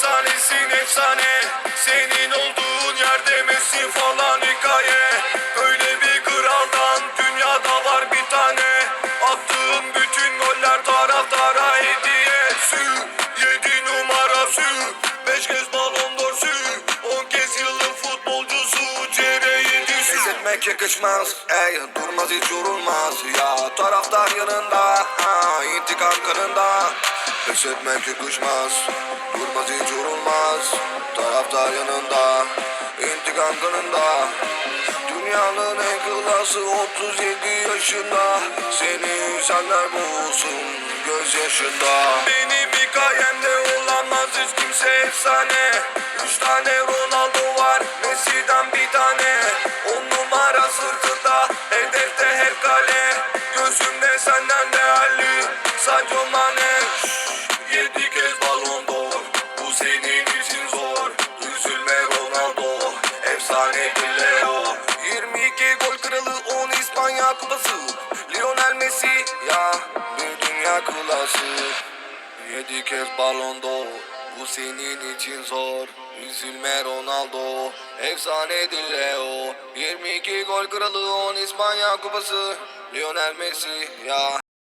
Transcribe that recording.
efsanesin efsane. Senin olduğun yerde Messi falan hikaye. Böyle bir kraldan dünyada var bir tane. Attığın bütün goller taraftara hediye. Sü 7 numara sü, 5 kez balon d'Or sü, 10 kez yılın futbolcusu çeyreğin sü. Pes etmek yakışmaz, ey durmaz hiç yorulmaz. Ya taraftar yanında, ha, intikam kanında. Pes etmek yakışmaz, durmaz hiç yorulmaz. Taraftar yanında, intikam kanında. Dünyanın en klası 37 yaşında. Seni insanlar bulsun gözyaşında. Benim hikayemde olamaz hiç kimse efsane. 3 tane Ronaldo var, Messi'den bir tane. 10 numara sırtında, hedefte her kale. Gözümde senden değerli Sadio Mane. 7 kez balon d'Or, bu senin için zor. Üzülme Ronaldo, efsanedir Leo. 22 gol kralı, 10 İspanya kupası. Lionel Messi, ya bir dünya klası. 7 kez balon d'Or, bu senin için zor. Üzülme Ronaldo, efsanedir Leo. 22 gol kralı, 10 İspanya kupası. Lionel Messi, ya